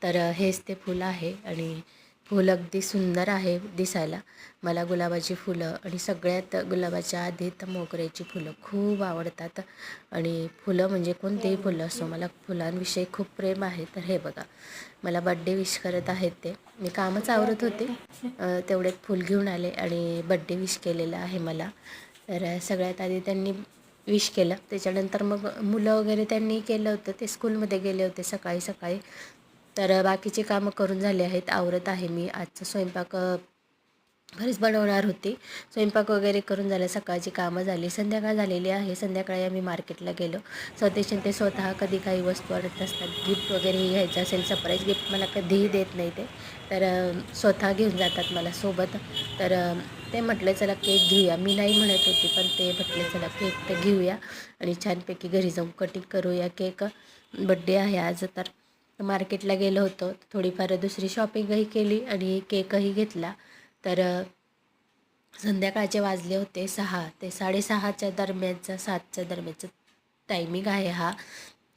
तर हेच ते फुलं आहे आणि फूल अगदी सुंदर आहे दिसायला. मला गुलाबाची फुलं आणि सगळ्यात गुलाबाच्या आधी तर मोगऱ्याची फुलं खूप आवडतात. आणि फुलं म्हणजे कोणतेही फुलं असो, मला फुलांविषयी खूप प्रेम आहे. तर हे बघा, मला बड्डे विश करत आहेत ते. मी कामच आवरत होते, तेवढ्यात फूल घेऊन आले आणि बड्डे विश केलेलं आहे मला. तर सगळ्यात आधी त्यांनी विश केलं, त्याच्यानंतर मग मुलं वगैरे त्यांनी केलं होतं. ते स्कूलमध्ये गेले होते सकाळी सकाळी. तर बाकीचे कामं करून झाले आहेत, आवरत आहे मी. आजचा स्वयंपाक घरीच बनवणार होती. स्वयंपाक वगैरे करून झालं, सकाळची कामं झाली, संध्याकाळ झालेली आहे. संध्याकाळी आम्ही मार्केटला गेलो. स्वतःचे ते स्वतः कधी काही वस्तू आणत असतात, गिफ्ट वगैरे घ्यायचं असेल, सरप्राईज गिफ्ट मला कधीही देत नाही ते. तर स्वतः घेऊन जातात मला सोबत. तर ते म्हटलं चला केक घेऊया. मी नाही म्हणत होती, पण ते म्हटले चला केक तर घेऊया आणि छानपैकी घरी जाऊन कटिंग करूया केक. बड्डे आहे आज. तर मार्केटला गेलो होतो, थोडीफार दुसरी शॉपिंगही केली आणि केकही घेतला. तर संध्याकाळचे वाजले होते 6 ते 6:30च्या दरम्यानचा 7च्या दरम्यानचा टायमिंग आहे हा.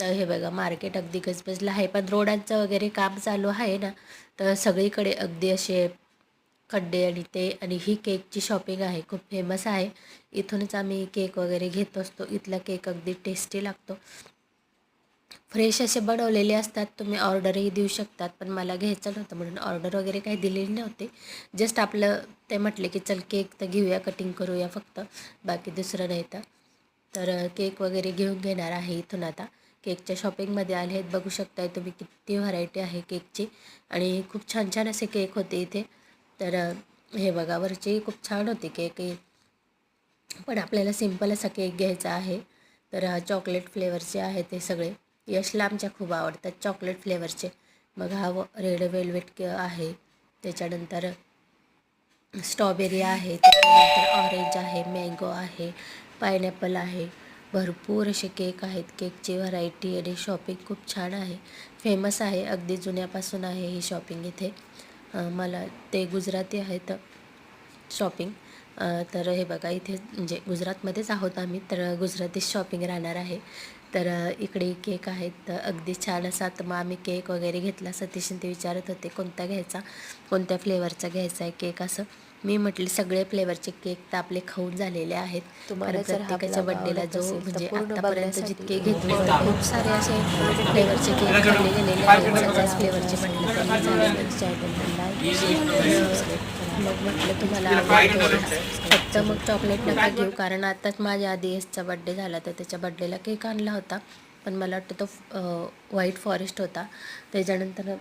तर हे बघा, मार्केट अगदी गजबजलं आहे, पण रोडांचं वगैरे काम चालू आहे ना, तर सगळीकडे अगदी असे खड्डे आणि ते. आणि ही केकची शॉपिंग आहे, खूप फेमस आहे. इथूनच आम्ही केक वगैरे घेत असतो. इथला केक अगदी टेस्टी लागतो. फ्रेश असे बनवलेले असतात, तुम्ही ऑर्डरही देऊ शकतात. पण मला घ्यायचं नव्हतं म्हणून ऑर्डर वगैरे काही दिलेली नव्हते. जस्ट आपलं ते म्हटले की चल केक तर घेऊया, कटिंग करूया फक्त, बाकी दुसरं नाही. तर केक वगैरे घेऊन घेणार आहे इथून आता. केकच्या शॉपिंगमध्ये आले आहेत, बघू शकताय तुम्ही किती व्हरायटी आहे केकची. आणि खूप छान छान असे केक होते इथे. तर हे बघा, वरची खूप छान होते केक, पण आपल्याला सिंपल असा केक घ्यायचा आहे. तर चॉकलेट फ्लेवरचे आहे ते सगळे. यशला आमच्या खूप आवडतात चॉकलेट फ्लेवरचे. मग हा रेड वेल्वेट आहे, त्याच्यानंतर स्ट्रॉबेरी आहे, त्याच्यानंतर ऑरेंज आहे, मँगो आहे, पायनॅपल आहे. भरपूर असे केक आहेत. केकची व्हरायटी आणि शॉपिंग खूप छान आहे, फेमस आहे, अगदी जुन्यापासून आहे ही शॉपिंग इथे. मला ते गुजराती आहेत शॉपिंग. तर हे बघा, इथे म्हणजे गुजरातमध्येच आहोत आम्ही, तर गुजराती शॉपिंग राहणार आहे. तर इकडे केक आहेत, तर अगदी छान असा. तर मग आम्ही केक वगैरे घेतला. सतीशन ते विचारत होते कोणता घ्यायचा, कोणत्या फ्लेवरचा घ्यायचा आहे केक. असं मी म्हटले सगळे फ्लेवरचे केक तर आपले खाऊन झालेले आहेत. कारण प्रत्येकाच्या बड्डेला जो म्हणजे आत्तापर्यंत जितके घेतले खूप सारे असे फ्लेवरचे केक खाल्ले गेलेले आहेत. सगळ्याच फ्लेवरचे म्हटलं तरी चालेल. मग म्हटलं तुम्हाला आवडतो फक्त मग चॉकलेट नका घेऊ, कारण आताच माझ्या आधी एसचा बड्डे झाला, तर त्याच्या बड्डेला केक आणला होता, पण मला वाटतं तो व्हाईट फॉरेस्ट होता. त्याच्यानंतर